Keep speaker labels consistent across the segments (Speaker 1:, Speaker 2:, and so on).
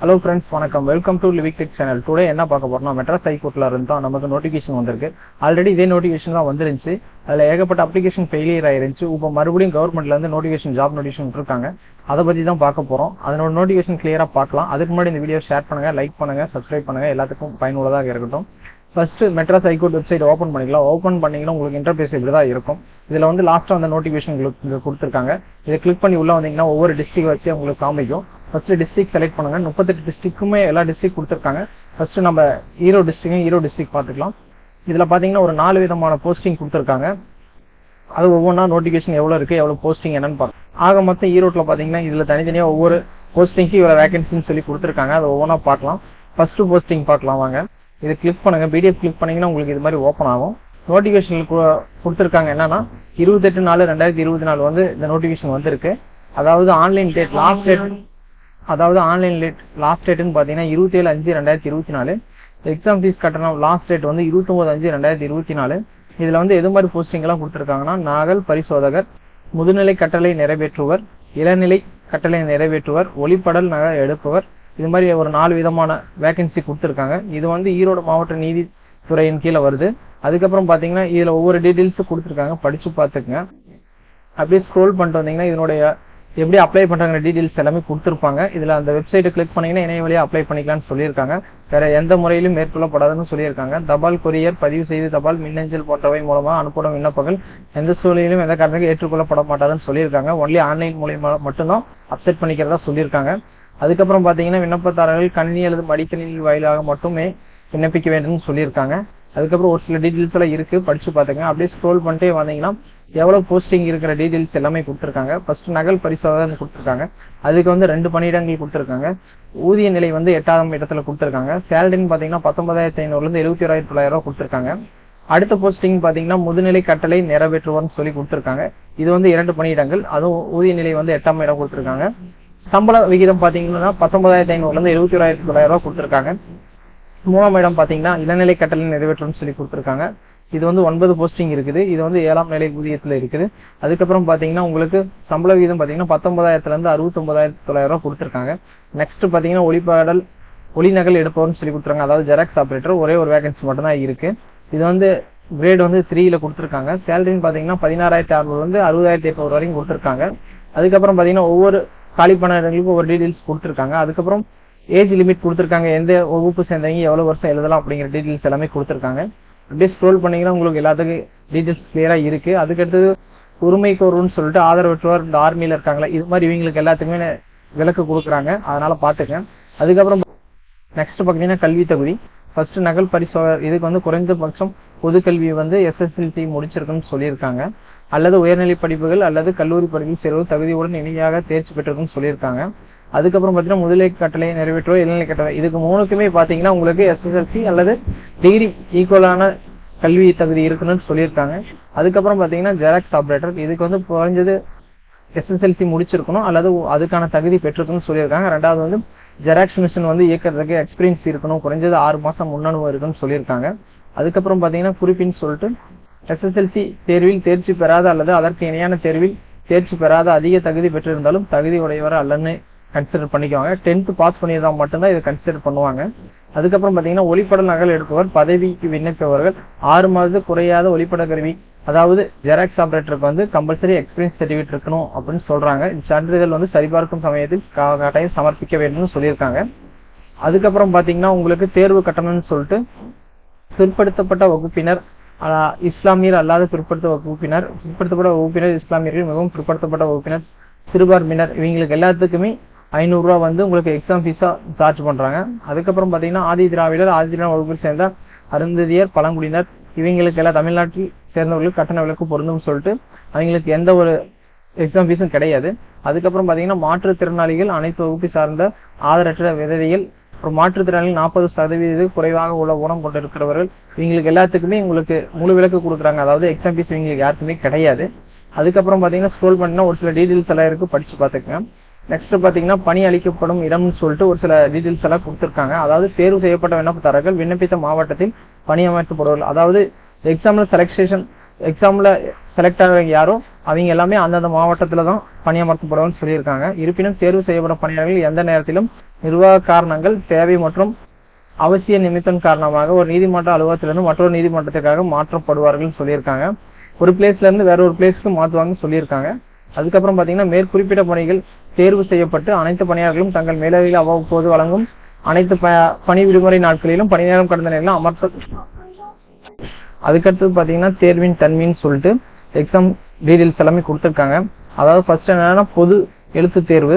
Speaker 1: Hello friends, வணக்கம். Welcome to Livik Tech channel. Today என்ன பார்க்க போறோம்னா மெட்ராஸ் ஹைகோர்ட்ல இருந்து தான் நமக்கு நோட்டிஃபிகேஷன் வந்திருக்கு. ஆல்ரெடி இதே நோட்டிஃபிகேஷன் தான் வந்துருந்துச்சு. அதுல ஏகப்பட்ட அப்ளிகேஷன் ஃபெயிலியர் ஆயிருந்துச்சு. இப்போ மறுபடியும் கவர்மெண்ட்ல இருந்து நோட்டிஃபிகேஷன் ஜாப் நோட்டிஃபிகேஷன் விட்டுருக்காங்க. அதை பத்தி தான் பார்க்க போறோம். அதனோட நோட்டிஃபிகேஷன் கிளியரா பார்க்கலாம். அதுக்கு முன்னாடி இந்த வீடியோ ஷேர் பண்ணுங்க, லைக் பண்ணுங்க, சப்ஸ்கிரைப் பண்ணுங்க. எல்லாத்துக்கும் பயனுள்ளதாக இருக்கட்டும். First Madras high court website open பண்ணிக்கலாம். ஓபன் பண்ணீங்கன்னா உங்களுக்கு இன்டர்ஃபேஸ் இப்படிதான் இருக்கும். இதுல வந்து லாஸ்டா அந்த நோட்டிஃபிகேஷன் கொடுத்துருக்காங்க. இதை கிளிக் பண்ணி உள்ள வந்தீங்கன்னா ஒவ்வொரு டிஸ்ட்ரிக்ட் வச்சு உங்களுக்கு காமிக்கும். ஃபர்ஸ்ட் டிஸ்ட்ரிக்ட் செலக்ட் பண்ணுங்க. 38 டிஸ்ட்ரிக்ட்டுமே எல்லா டிஸ்ட்ரிக்ட் கொடுத்துருக்காங்க. ஃபர்ஸ்ட் நம்ம ஈரோடு டிஸ்ட்ரிக்ட் பார்த்துக்கலாம். இதுல பாத்தீங்கன்னா ஒரு 4 விதமான போஸ்டிங் கொடுத்துருக்காங்க. அது ஒவ்வொன்றா நோட்டிஃபிகேஷன் எவ்வளவு இருக்கு, எவ்வளவு போஸ்டிங் என்னன்னு பார்க்கலாம். ஆக மொத்தம் ஈரோட்ல பாத்தீங்கன்னா இதுல தனித்தனியா ஒவ்வொரு போஸ்டிங்க்கு இவ்வளவு வேகன்சின்னு சொல்லி கொடுத்துருக்காங்க. அதை ஒவ்வொன்றா பார்க்கலாம். ஃபர்ஸ்ட் போஸ்டிங் பார்க்கலாம் வாங்க. இதை கிளிக் பண்ணுங்க. பிடிஎஃப் கிளிக் பண்ணீங்கன்னா உங்களுக்கு இது மாதிரி ஓப்பன் ஆகும். நோட்டிஃபிகேஷன் கொடுத்துருக்காங்க என்னன்னா 28/4/2024 வந்து இந்த நோட்டிஃபிகேஷன் வந்திருக்கு. அதாவது ஆன்லைன் டேட் லாஸ்ட் டேட்னு பாத்தீங்கன்னா 27/5/2024. எக்ஸாம் ஃபீஸ் கட்டணம் லாஸ்ட் டேட் வந்து 29/5/2024. இதுல வந்து எது மாதிரி போஸ்டிங் எல்லாம் கொடுத்துருக்காங்கன்னா நாகல் பரிசோதகர், முதுநிலை கட்டளை நிறைவேற்றுவர், இளநிலை கட்டளை நிறைவேற்றுவர், ஒளிப்படல் நகை எடுப்பவர், இது மாதிரி ஒரு 4 விதமான வேகன்சி கொடுத்துருக்காங்க. இது வந்து ஈரோடு மாவட்ட நீதித்துறையின் கீழே வருது. அதுக்கப்புறம் பாத்தீங்கன்னா இதுல ஒவ்வொரு டீடைல்ஸும் கொடுத்துருக்காங்க, படிச்சு பாத்துக்கங்க. அப்படியே ஸ்க்ரோல் பண்ணிட்டு வந்தீங்கன்னா இதனுடைய எப்படி அப்ளை பண்றாங்க டீடைல்ஸ் எல்லாமே கொடுத்துருப்பாங்க. இதுல அந்த வெப்சைட்டை கிளிக் பண்ணீங்கன்னா இணைய வழியா அப்ளை பண்ணிக்கலாம்னு சொல்லியிருக்காங்க. வேற எந்த முறையிலும் மேற்கொள்ளப்படாதுன்னு சொல்லியிருக்காங்க. தபால், கொரியர், பதிவு செய்து தபால், மின்னஞ்சல் போன்றவை மூலமா அனுப்படும் விண்ணப்பங்கள் எந்த சூழலிலும் எந்த காரணத்துக்கு ஏற்றுக்கொள்ளப்பட மாட்டாதுன்னு சொல்லியிருக்காங்க. ஒன்லி ஆன்லைன் மூலியமா மட்டும்தான் அப்செட் பண்ணிக்கிறதா சொல்லியிருக்காங்க. அதுக்கப்புறம் பாத்தீங்கன்னா விண்ணப்பதாரர்கள் கணினி அல்லது மடிக்கணினி வாயிலாக மட்டுமே விண்ணப்பிக்க வேண்டும்னு சொல்லியிருக்காங்க. அதுக்கப்புறம் ஒரு சில டீடைல்ஸ் எல்லாம் இருக்கு, படிச்சு பாத்துங்க. அப்படியே ஸ்க்ரோல் பண்ணிட்டே வந்தீங்கன்னா எவ்வளவு போஸ்டிங் இருக்கிற டீடைல்ஸ் எல்லாமே கொடுத்துருக்காங்க. ஃபர்ஸ்ட் நகல் பரிசோதனை கொடுத்துருக்காங்க. அதுக்கு வந்து 2 பணியிடங்கள் கொடுத்துருக்காங்க. ஊதிய நிலை வந்து 8ஆம் இடத்துல கொடுத்துருக்காங்க. சேலரின்னு பாத்தீங்கன்னா 19,500 இருந்து 71,900 கொடுத்துருக்காங்க. அடுத்த போஸ்டிங் பாத்தீங்கன்னா முதுநிலை கட்டளை நிறைவேற்றுவர்னு சொல்லி கொடுத்துருக்காங்க. இது வந்து 2 பணியிடங்கள். அதுவும் ஊதிய நிலை வந்து 8ஆம் இடம் கொடுத்துருக்காங்க. சம்பள விகிதம் பாத்தீங்கன்னா 19,500 இருந்து 71,900 கொடுத்துருக்காங்க. 3ஆம் இடம் பாத்தீங்கன்னா இளநிலை கட்டளை நிறைவேற்றும்னு சொல்லி கொடுத்துருக்காங்க. இது வந்து 9 போஸ்டிங் இருக்குது. இது வந்து 7ஆம் நிலை ஊதியத்துல இருக்குது. அதுக்கப்புறம் பாத்தீங்கன்னா உங்களுக்கு சம்பள விகிதம் பாத்தீங்கன்னா 19,000 இருந்து 69,900 கொடுத்துருக்காங்க. நெக்ஸ்ட் பாத்தீங்கன்னா ஒளிநகல் எடுப்பவர்னு சொல்லி கொடுத்துருக்காங்க. அதாவது ஜெராக்ஸ் ஆபரேட்டர் ஒரே ஒரு வேகன்சி மட்டும் தான் இருக்கு. இது வந்து கிரேட் வந்து 3ல கொடுத்துருக்காங்க. சேலரின்னு பாத்தீங்கன்னா 16,600 இருந்து 60,800 வரைக்கும் கொடுத்துருக்காங்க. அதுக்கப்புறம் பாத்தீங்கன்னா ஒவ்வொரு காலி பணியிடங்களுக்கும் ஒவ்வொரு டீடைல்ஸ் கொடுத்துருக்காங்க. அதுக்கப்புறம் ஏஜ் லிமிட் கொடுத்துருக்காங்க. எந்த வகுப்பு சேர்ந்தவங்க எவ்வளவு வருஷம் எழுதலாம் அப்படிங்கிற டீடைல்ஸ் எல்லாமே கொடுத்துருக்காங்க. அப்படியே ஸ்க்ரோல் பண்ணீங்கன்னா உங்களுக்கு எல்லாத்துக்கும் டீடைல்ஸ் கிளியரா இருக்கு. அதுக்கடுத்தது உரிமைக்கோருன்னு சொல்லிட்டு ஆதரவற்றோர் இந்த ஆர்மியில இருக்காங்களா, இது மாதிரி இவங்களுக்கு எல்லாத்துக்குமே விலக்கு கொடுக்குறாங்க. அதனால பாத்துக்க. அதுக்கப்புறம் நெக்ஸ்ட் பாத்தீங்கன்னா கல்வி தகுதி. ஃபர்ஸ்ட் நகல் பரிசோதகர், இதுக்கு வந்து குறைந்தபட்சம் பொது கல்வி வந்து SSLC முடிச்சிருக்குன்னு சொல்லியிருக்காங்க. அல்லது உயர்நிலை படிப்புகள் அல்லது கல்லூரி படிப்பில் சேர்வு தகுதியுடன் இணையாக தேர்ச்சி பெற்றிருக்குன்னு சொல்லியிருக்காங்க. அதுக்கப்புறம் பாத்தீங்கன்னா முதுநிலை கட்டளை நிறைவேற்றுவோர், இளநிலை கட்டளை, இதுக்கு 3க்குமே பாத்தீங்கன்னா உங்களுக்கு SSLC அல்லது டிகிரி ஈக்குவலான கல்வி தகுதி இருக்குன்னு சொல்லியிருக்காங்க. அதுக்கப்புறம் பாத்தீங்கன்னா ஜெராக்ஸ் ஆபரேட்டர், இதுக்கு வந்து குறைஞ்சது SSLC முடிச்சிருக்கணும் அல்லது அதுக்கான தகுதி பெற்றிருக்குன்னு சொல்லியிருக்காங்க. 2வது வந்து ஜெராக்ஸ் மிஷின் வந்து இயக்கிறதுக்கு எக்ஸ்பீரியன்ஸ் இருக்கணும், குறைஞ்சது 6 மாசம் முன்னனுபவம் இருக்குன்னு சொல்லியிருக்காங்க. அதுக்கப்புறம் பாத்தீங்கன்னா குறிப்பின்னு சொல்லிட்டு SSLC தேர்வில் தேர்ச்சி பெறாத அல்லது அதற்கு இணையான தேர்வில் தேர்ச்சி பெறாத அதிக தகுதி பெற்றிருந்தாலும் தகுதி உடையவர் அல்லன்னு கன்சிடர் பண்ணிக்குவாங்க. 10th பாஸ் பண்ணியிருந்தா மட்டும்தான் இதை கன்சிடர் பண்ணுவாங்க. அதுக்கப்புறம் பாத்தீங்கன்னா ஒளிப்படல் நகல் எடுப்பவர், பதவிக்கு விண்ணப்பிப்பவர்கள் 6 மாதம் குறையாத ஒளிப்பட கருவி அதாவது ஜெராக்ஸ் ஆபரேட்டருக்கு வந்து கம்பல்சரி எக்ஸ்பீரியன்ஸ் சர்டிபிகேட் இருக்கணும் அப்படின்னு சொல்றாங்க. இந்த சான்றிதழ் வந்து சரிபார்க்கும் சமயத்தில் கட்டாயம் சமர்ப்பிக்க வேண்டும்னு சொல்லியிருக்காங்க. அதுக்கப்புறம் பாத்தீங்கன்னா உங்களுக்கு தேர்வு கட்டணம்னு சொல்லிட்டு பிற்படுத்தப்பட்ட வகுப்பினர், இஸ்லாமியர் அல்லாத பிற்படுத்தப்பட்ட வகுப்பினர், இஸ்லாமியர்கள், மிகவும் பிற்படுத்தப்பட்ட வகுப்பினர், சிறுபான்மையினர், இவங்களுக்கு எல்லாத்துக்குமே 500 ரூபாய் வந்து உங்களுக்கு எக்ஸாம் ஃபீஸா சார்ஜ் பண்றாங்க. அதுக்கப்புறம் பாத்தீங்கன்னா ஆதி திராவிடர் வகுப்பில் சேர்ந்த அருந்ததியர், பழங்குடியினர், இவங்களுக்கு எல்லாம் தமிழ்நாட்டில் சேர்ந்தவர்களுக்கு கட்டண விலக்கு பொருந்தும் சொல்லிட்டு அவங்களுக்கு எந்த ஒரு எக்ஸாம் ஃபீஸும் கிடையாது. அதுக்கப்புறம் பாத்தீங்கன்னா மாற்றுத்திறனாளிகள், அனைத்து வகுப்பை சார்ந்த ஆதரவற்ற விதவைகள், ஒரு மாற்றுத்திறனாளிகள் 40% குறைவாக உள்ள ஊனம் கொண்டிருக்கிறவர்கள், இவங்களுக்கு எல்லாத்துக்குமே உங்களுக்கு முழு விலக்கு கொடுக்குறாங்க. அதாவது எக்ஸாம் ஃபீஸ் இவங்களுக்கு யாருக்குமே கிடையாது. அதுக்கப்புறம் பாத்தீங்கன்னா ஸ்க்ரோல் பண்ணினா ஒரு சில டீடைல்ஸ் எல்லாம் இருக்கு, படிச்சு பாத்துக்கங்க. நெக்ஸ்ட் பாத்தீங்கன்னா பணி அளிக்கப்படும் இடம்னு சொல்லிட்டு ஒரு சில டீடைல்ஸ் எல்லாம் கொடுத்துருக்காங்க. அதாவது தேர்வு செய்யப்பட்ட விண்ணப்பதாரர்கள் விண்ணப்பித்த மாவட்டத்தில் பணியமர்த்தப்படுவார்கள். அதாவது எக்ஸாம்ல செலக்ட் ஆகிறவங்க யாரோ அவங்க எல்லாமே அந்தந்த மாவட்டத்தில் தான் பணியமர்த்தப்படுவான்னு சொல்லியிருக்காங்க. இருப்பினும் தேர்வு செய்யப்படும் பணியாளர்கள் எந்த நேரத்திலும் நிர்வாக காரணங்கள், தேவை மற்றும் அவசிய நிமித்தம் காரணமாக ஒரு நீதிமன்ற அலுவலகத்திலிருந்து மற்றொரு நீதிமன்றத்திற்காக மாற்றப்படுவார்கள் சொல்லியிருக்காங்க. ஒரு பிளேஸ்ல இருந்து வேற ஒரு பிளேஸ்க்கு மாற்றுவாங்கன்னு சொல்லியிருக்காங்க. அதுக்கப்புறம் பார்த்தீங்கன்னா மேற்குறிப்பிட்ட பணிகள் தேர்வு செய்யப்பட்டு அனைத்து பணியாளர்களும் தங்கள் மேலவையில் அவ்வப்போது வழங்கும் அனைத்து பணி விடுமுறை நாட்களிலும் பணி நேரம் கடந்த நேரம் அமர்த்த. அதுக்கடுத்தது பார்த்தீங்கன்னா தேர்வின் தன்மைன்னு சொல்லிட்டு எக்ஸாம் டீடைல்ஸ் எல்லாமே கொடுத்துருக்காங்க. அதாவது ஃபர்ஸ்ட் என்னன்னா பொது எழுத்து தேர்வு.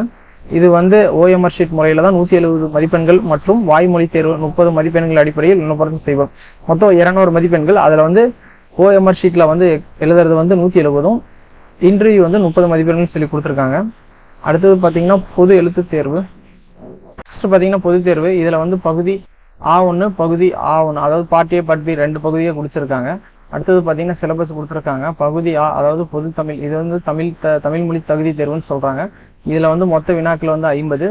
Speaker 1: இது வந்து OMR ஷீட் முறையில தான் 170 மதிப்பெண்கள் மற்றும் வாய்மொழி தேர்வு 30 மதிப்பெண்கள் அடிப்படையில் விண்ணப்பம் செய்வோம். மொத்தம் 200 மதிப்பெண்கள். அதுல வந்து OMR ஷீட்ல வந்து எழுதுறது வந்து 170, இன்டர்வியூ வந்து 30 மதிப்பெண்கள் சொல்லி கொடுத்துருக்காங்க. அடுத்தது பார்த்தீங்கன்னா பொது எழுத்து தேர்வு. ஃபர்ஸ்ட் பார்த்தீங்கன்னா பொது தேர்வு. இதுல வந்து பகுதி A1 பகுதி A1 அதாவது பார்ட் A பார்ட் B 2 பகுதியை கொடுத்துருக்காங்க. அடுத்தது பார்த்தீங்கன்னா சிலபஸ் கொடுத்துருக்காங்க. பகுதி A அதாவது பொது தமிழ். இது வந்து தமிழ் மொழி தகுதி தேர்வுன்னு சொல்றாங்க. இதுல வந்து மொத்த வினாக்கள் வந்து 50,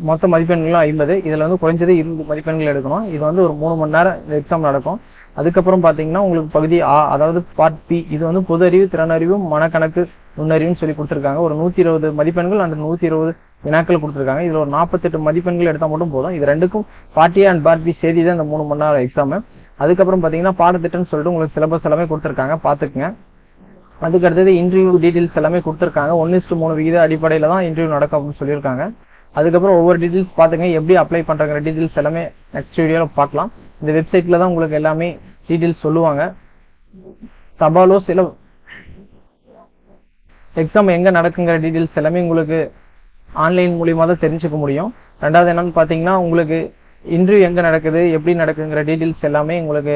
Speaker 1: மொத்த மதிப்பெண்களும் 50. இதுல வந்து குறைஞ்சது 20 மதிப்பெண்கள் எடுக்கணும். இது வந்து ஒரு 3 மணி நேரம் இந்த எக்ஸாம் நடக்கும். அதுக்கப்புறம் பாத்தீங்கன்னா உங்களுக்கு பகுதி A அதாவது பார்ட் B. இது வந்து பொது அறிவு, திறனறிவு, மனக்கணக்கு, நுண்ணறிவுன்னு சொல்லி கொடுத்துருக்காங்க. ஒரு 120 மதிப்பெண்கள் அந்த 120 வினாக்கள் கொடுத்துருக்காங்க. இதுல ஒரு 48 மதிப்பெண்கள் எடுத்தா மட்டும் போதும். இது ரெண்டுக்கும் part A and part B செய்தி தான் இந்த 3 மணி நேரம் எக்ஸாம். அதுக்கப்புறம் பாத்தீங்கன்னா பாடத்திட்டம்னு சொல்லிட்டு உங்களுக்கு சிலபஸ் எல்லாமே கொடுத்துருக்காங்க, பாத்துக்குங்க. அதுக்கு அடுத்தது இன்டர்வியூ டீடைல்ஸ் எல்லாமே கொடுத்துருக்காங்க. 1:3 விகித அடிப்படையில தான் இன்டர்வியூ நடக்கும் அப்படின்னு சொல்லியிருக்காங்க. அதுக்கப்புறம் ஒவ்வொரு டீடைல்ஸ் பாத்துங்க, எப்படி அப்ளை பண்றாங்க டீடைல்ஸ் எல்லாமே நெக்ஸ்ட் வீடியோல பார்க்கலாம். இந்த வெப்சைட்ல தான் உங்களுக்கு எல்லாமே டீடைல்ஸ் சொல்லுவாங்க. தபாலோ சில எக்ஸாம் எங்க நடக்குங்கிற டீடைல்ஸ் எல்லாமே உங்களுக்கு ஆன்லைன் மூலியமா தான் தெரிஞ்சுக்க முடியும். ரெண்டாவது என்னன்னு பாத்தீங்கன்னா உங்களுக்கு இன்டர்வியூ எங்க நடக்குது, எப்படி நடக்குங்கிற டீடைல்ஸ் எல்லாமே உங்களுக்கு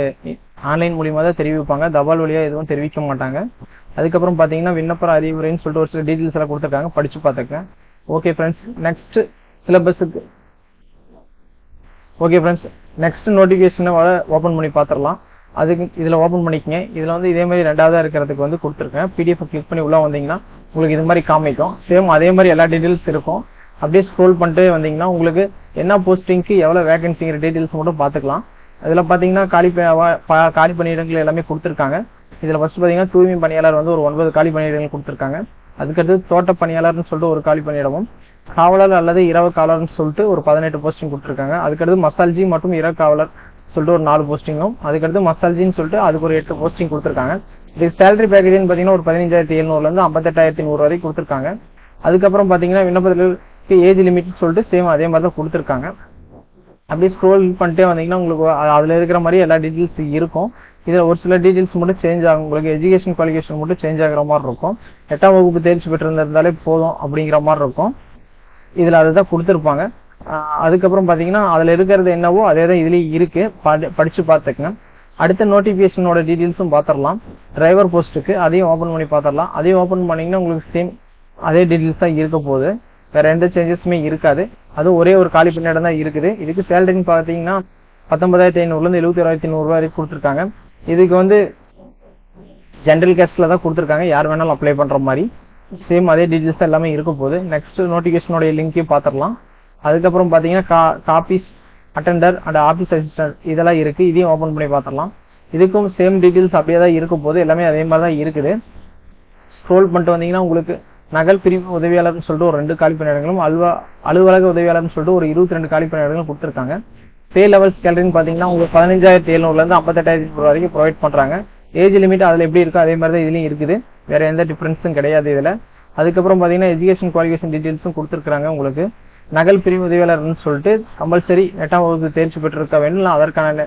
Speaker 1: ஆன்லைன் மூலியமா தான் தெரிவிப்பாங்க. தபால் வழியா எதுவும் தெரிவிக்க மாட்டாங்க. அதுக்கப்புறம் பாத்தீங்கன்னா விண்ணப்ப அறிவுரைன்னு சொல்லிட்டு ஒரு சில டீடைல்ஸ் எல்லாம் கொடுத்துருக்காங்க, படிச்சு பாத்துக்க. ஓகே ஃப்ரெண்ட்ஸ், நெக்ஸ்ட் சிலபஸுக்கு ஓகே ஃப்ரெண்ட்ஸ் நெக்ஸ்ட் நோட்டிபிகேஷனை ஓபன் பண்ணி பாத்திரலாம். அதுக்கு இதுல ஓபன் பண்ணிக்கங்க. இதுல வந்து இதே மாதிரி ரெண்டாவதா இருக்கிறதுக்கு வந்து கொடுத்துருக்கேன். PDF கிளிக் பண்ணி உள்ள வந்தீங்கன்னா உங்களுக்கு இது மாதிரி காமிக்கும். சேம் அதே மாதிரி எல்லா டீடைல்ஸ் இருக்கும். அப்படியே ஸ்க்ரோல் பண்ணிட்டு வந்தீங்கன்னா உங்களுக்கு என்ன போஸ்டிங்க்கு எவ்வளவு வேகன்சிங்கிற டீடைல்ஸ் மட்டும் பாத்துக்கலாம். அதுல பாத்தீங்கன்னா காலி பணியிடங்கள் எல்லாமே கொடுத்துருக்காங்க. இதுல ஃபர்ஸ்ட் பாத்தீங்கன்னா தூய்மை பணியாளர் வந்து ஒரு 9 காலி பணியிடங்கள் கொடுத்துருக்காங்க. அதுக்கடுத்து தோட்ட பணியாளர்னு சொல்லிட்டு ஒரு காலி பணியிடமும், காவலர் அல்லது இரவு காவலர்னு சொல்லிட்டு ஒரு 18 போஸ்டிங் கொடுத்துருக்காங்க. அதுக்கடுத்து மசால்ஜி மற்றும் இரவு காவலர் சொல்லிட்டு ஒரு 4 போஸ்டிங்கும், அதுக்கடுத்து மசால்ஜின்னு சொல்லிட்டு அதுக்கு ஒரு 8 போஸ்டிங் கொடுத்துருக்காங்க. இதுக்கு சேலரி பேக்கேஜ்னு பாத்தீங்கன்னா ஒரு 15,700 இருந்து 58,100 வரைக்கும் கொடுத்துருக்காங்க. அதுக்கப்புறம் பாத்தீங்கன்னா விண்ணப்பத்திற்கு ஏஜ் லிமிட் சொல்லிட்டு சேம் அதே மாதிரி தான் கொடுத்துருக்காங்க. அப்படியே ஸ்க்ரோல் பண்ணிட்டே வந்தீங்கன்னா உங்களுக்கு அதுல இருக்கிற மாதிரி எல்லா டீடைல்ஸ் இருக்கும். இதுல ஒரு சில டீடைல்ஸ் மட்டும் சேஞ்ச் ஆகும். உங்களுக்கு எஜுகேஷன் குவாலிஃபிகேஷன் மட்டும் சேஞ்ச் ஆகிற மாதிரி இருக்கும். 8ஆம் வகுப்பு தேர்ச்சி பெற்றிருந்தாலே போதும் அப்படிங்கிற மாதிரி இருக்கும். இதுல அதுதான் கொடுத்துருப்பாங்க. அதுக்கப்புறம் பாத்தீங்கன்னா அதுல இருக்கிறது என்னவோ அதே தான் இதுலயும் இருக்கு, படிச்சு பாத்துக்கங்க. அடுத்த நோட்டிபிகேஷனோட டீடைல்ஸும் பாத்திரலாம். டிரைவர் போஸ்ட்டுக்கு அதையும் ஓபன் பண்ணி பாத்திரலாம். அதையும் ஓபன் பண்ணீங்கன்னா உங்களுக்கு சேம் அதே டீடைல்ஸ் தான் இருக்க போகுது. வேற எந்த சேஞ்சஸுமே இருக்காது. அது ஒரே ஒரு காலி பணியிடம் தான் இருக்குது. இதுக்கு சேலரின்னு பாத்தீங்கன்னா 19,500 இருந்து 71,100 வரைக்கும் கொடுத்துருக்காங்க. இதுக்கு வந்து ஜெனரல் கேஸ்ட்ல தான் கொடுத்துருக்காங்க, யார் வேணாலும் அப்ளை பண்ற மாதிரி. சேம் அதே டீடைல்ஸ் தான் எல்லாமே இருக்க போகுது. நெக்ஸ்ட் நோட்டிபிகேஷனோட லிங்கையும் பாத்திரலாம். அதுக்கப்புறம் பாத்தீங்கன்னா copies attender and office assistant இதெல்லாம் இருக்கு. இதையும் ஓபன் பண்ணி பாத்திரலாம். இதுக்கும் சேம் டீடைல்ஸ் அப்படியே தான் இருக்க போகுது. எல்லாமே அதே மாதிரி தான் இருக்குது. ஸ்க்ரோல் பண்ணிட்டு வந்தீங்கன்னா உங்களுக்கு நகல் பிரிவு உதவியாளர்னு சொல்லிட்டு ஒரு 2 காலி பணியிடங்களும், அலுவலக உதவியாளர்னு சொல்லிட்டு ஒரு 22 காலி பணியிடங்களும் கொடுத்துருக்காங்க. பே லெவல் சேலரின்னு பாத்தீங்கன்னா உங்களுக்கு 15,700 இருந்து 58,100 வரைக்கும் ப்ரொவைட் பண்றாங்க. ஏஜ் லிமிட் அதுல எப்படி இருக்கோ அதே மாதிரி தான் இதுலயும் இருக்குது. வேற எந்த டிஃபரன்ஸும் கிடையாது இதுல. அதுக்கப்புறம் பாத்தீங்கன்னா எஜுகேஷன் குவாலிஃபிகேஷன் டீடைல்ஸும் கொடுத்துருக்காங்க. உங்களுக்கு நகல் பிரிவு உதவியாளர்னு சொல்லிட்டு கம்பல்சரி 8ஆம் வகுப்பு தேர்ச்சி பெற்றிருக்க வேண்டும், அதற்கான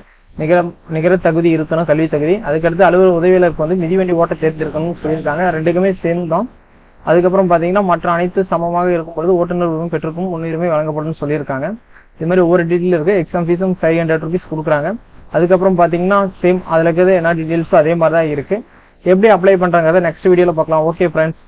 Speaker 1: நிகர தகுதி இருக்கணும், கல்வி தகுதி. அதுக்கடுத்து அலுவலக உதவியாளருக்கு வந்து மிதிவண்டி ஓட்ட தேர்ந்தெடுக்கணும்னு சொல்லியிருக்காங்க. ரெண்டுக்குமே சேம் தான். அதுக்கப்புறம் பாத்தீங்கன்னா மற்ற அனைத்து சமமாக இருக்கும் பொழுது ஓட்டுநர் உரிமை பெற்றிருக்கும் முன்னுரிமை வழங்கப்படும் சொல்லியிருக்காங்க. இது மாதிரி ஒவ்வொரு டீடைல் இருக்கு. எக்ஸாம் ஃபீஸும் 500 rupees கொடுக்குறாங்க. அதுக்கப்புறம் பாத்தீங்கன்னா சேம் அதுல இருக்கிறது என்ன டீடைல்ஸோ அதே மாதிரி தான் இருக்கு. எப்படி அப்ளை பண்றாங்க நெக்ஸ்ட் வீடியோல பார்க்கலாம். Okay friends.